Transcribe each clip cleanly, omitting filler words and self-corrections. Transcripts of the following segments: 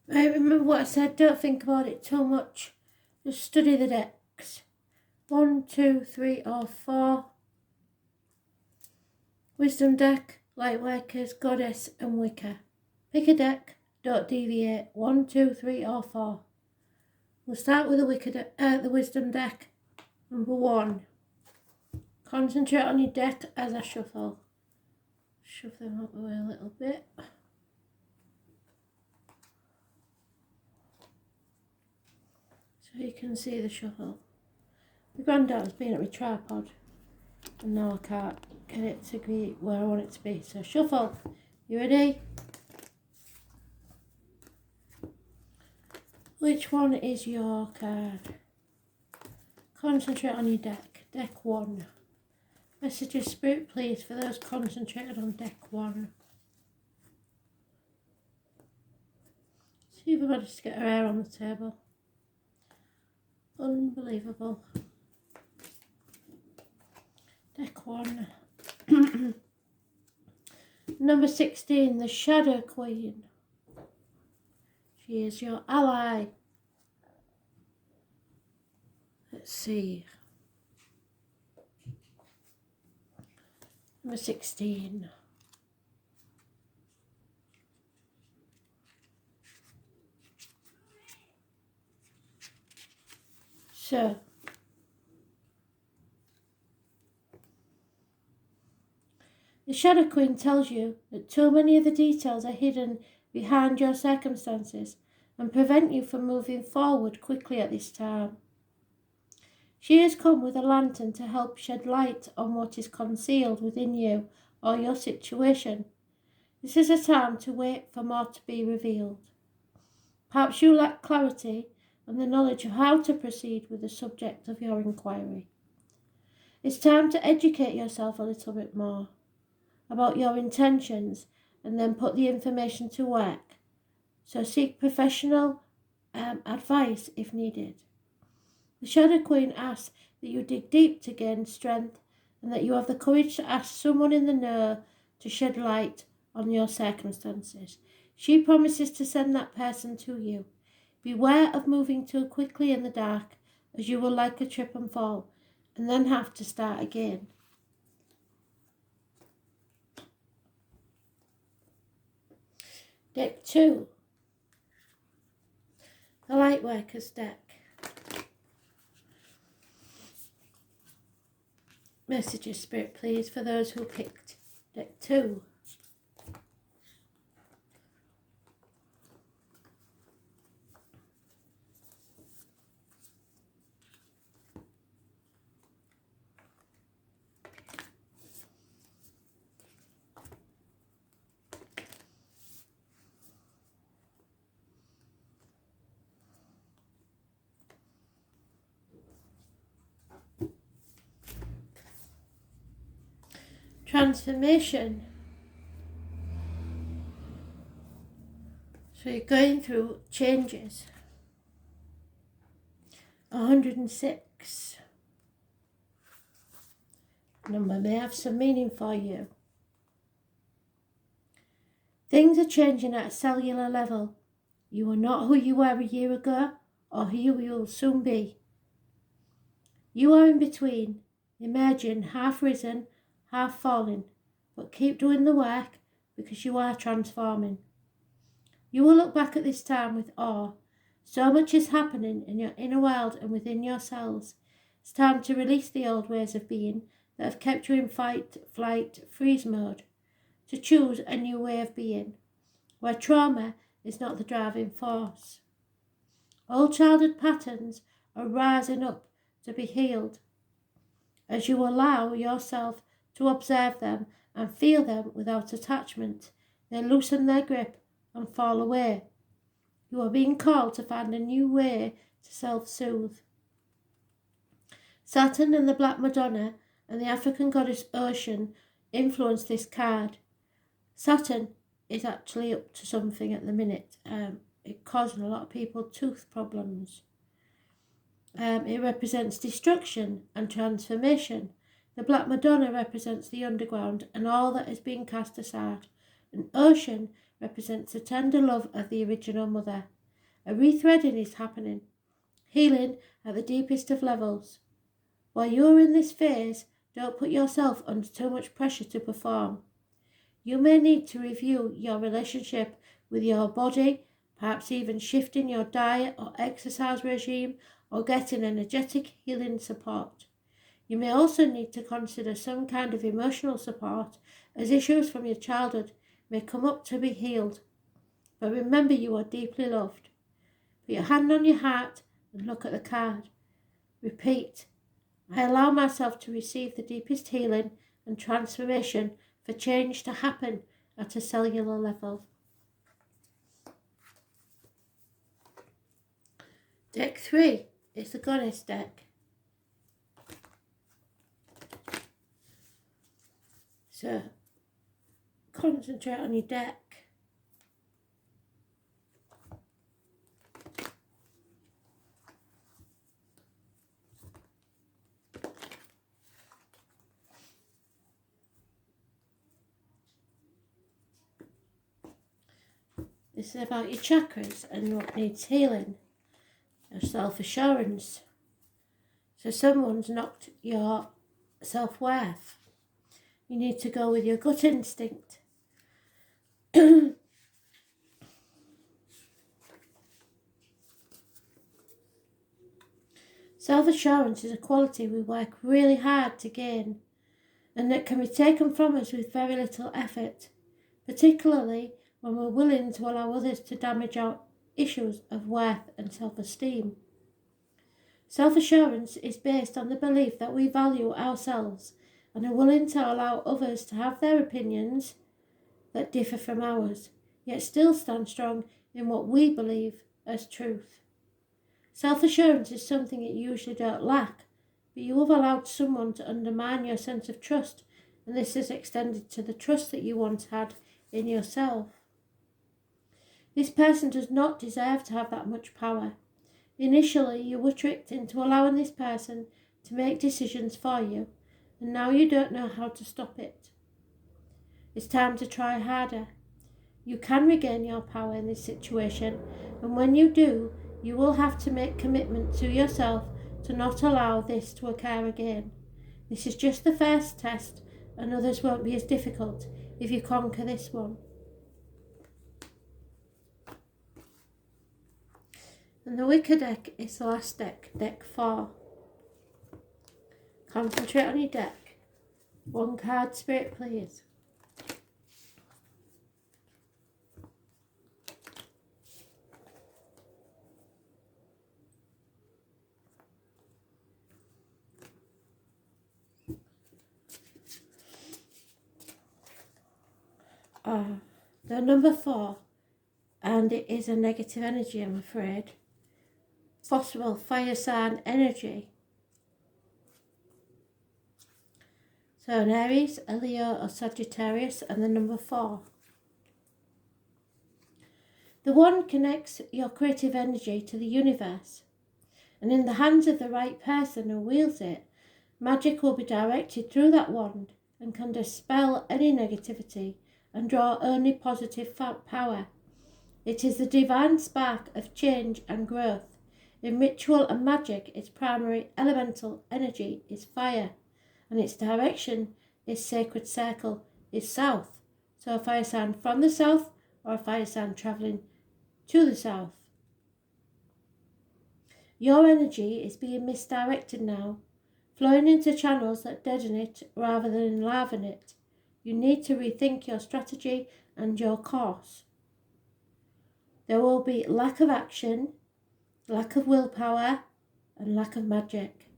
Right, remember what I said, don't think about it too much. Just study the decks. 1, 2, 3 or 4. Wisdom deck, Lightworkers, Goddess and Wicca. Pick a deck, don't deviate. 1, 2, 3 or 4. We'll start with the Wisdom deck. Number 1. Concentrate on your deck as I shuffle. Shove them out the way a little bit. So you can see the shuffle. My granddaughter's been at my tripod and now I can't get it to be where I want it to be. So shuffle. You ready? Which one is your card? Concentrate on your deck. Deck 1. Messages, Spirit, please, for those concentrated on deck 1. See if I managed to get her hair on the table. Unbelievable. Deck 1. Number 16, the Shadow Queen. She is your ally. Let's see. Number 16. So, the Shadow Queen tells you that too many of the details are hidden behind your circumstances and prevent you from moving forward quickly at this time. She has come with a lantern to help shed light on what is concealed within you or your situation. This is a time to wait for more to be revealed. Perhaps you lack clarity and the knowledge of how to proceed with the subject of your inquiry. It's time to educate yourself a little bit more about your intentions and then put the information to work. So seek professional advice if needed. The Shadow Queen asks that you dig deep to gain strength and that you have the courage to ask someone in the know to shed light on your circumstances. She promises to send that person to you. Beware of moving too quickly in the dark, as you will likely trip and fall and then have to start again. Deck 2. The Lightworkers deck. Messages, Spirit, please, for those who picked deck 2. Transformation. So you're going through changes. 106. Number may have some meaning for you. Things are changing at a cellular level. You are not who you were a year ago or who you will soon be. You are in between, emerging, half risen, half fallen, but keep doing the work because you are transforming. You will look back at this time with awe. So much is happening in your inner world and within yourselves. It's time to release the old ways of being that have kept you in fight, flight, freeze mode, to choose a new way of being, where trauma is not the driving force. Old childhood patterns are rising up to be healed. As you allow yourself to observe them and feel them without attachment, they loosen their grip and fall away. You are being called to find a new way to self-soothe. Saturn and the Black Madonna and the African goddess Ocean influence this card. Saturn is actually up to something at the minute. It's causing a lot of people tooth problems. It represents destruction and transformation. The Black Madonna represents the underground and all that is being cast aside. An ocean represents the tender love of the original mother. A rethreading is happening, healing at the deepest of levels. While you are in this phase, don't put yourself under too much pressure to perform. You may need to review your relationship with your body, perhaps even shifting your diet or exercise regime or getting energetic healing support. You may also need to consider some kind of emotional support as issues from your childhood may come up to be healed. But remember, you are deeply loved. Put your hand on your heart and look at the card. Repeat, I allow myself to receive the deepest healing and transformation for change to happen at a cellular level. Deck 3 is the Goddess deck. So, concentrate on your deck. This is about your chakras and what needs healing. Your self-assurance. So someone's knocked your self-worth. You need to go with your gut instinct. Self-assurance is a quality we work really hard to gain and that can be taken from us with very little effort, particularly when we're willing to allow others to damage our issues of worth and self-esteem. Self-assurance is based on the belief that we value ourselves and are willing to allow others to have their opinions that differ from ours, yet still stand strong in what we believe as truth. Self-assurance is something you usually don't lack, but you have allowed someone to undermine your sense of trust, and this is extended to the trust that you once had in yourself. This person does not deserve to have that much power. Initially, you were tricked into allowing this person to make decisions for you, and now you don't know how to stop it. It's time to try harder. You can regain your power in this situation, and when you do, you will have to make commitment to yourself to not allow this to occur again. This is just the first test, and others won't be as difficult if you conquer this one. And the Wicker deck is the last deck, deck 4. Concentrate on your deck. One card, Spirit, please. The number 4, and it is a negative energy, I'm afraid. Possible fire sign energy. So an Aries, a Leo or Sagittarius, and the number 4. The 1 connects your creative energy to the universe, and in the hands of the right person who wields it, magic will be directed through that wand and can dispel any negativity and draw only positive power. It is the divine spark of change and growth. In ritual and magic, its primary elemental energy is fire, and its direction is sacred circle, is south. So a fire sign from the south or a fire sign travelling to the south. Your energy is being misdirected now, flowing into channels that deaden it rather than enliven it. You need to rethink your strategy and your course. There will be lack of action, lack of willpower, and lack of magic.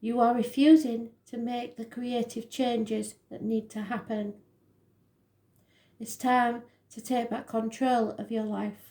You are refusing to make the creative changes that need to happen. It's time to take back control of your life.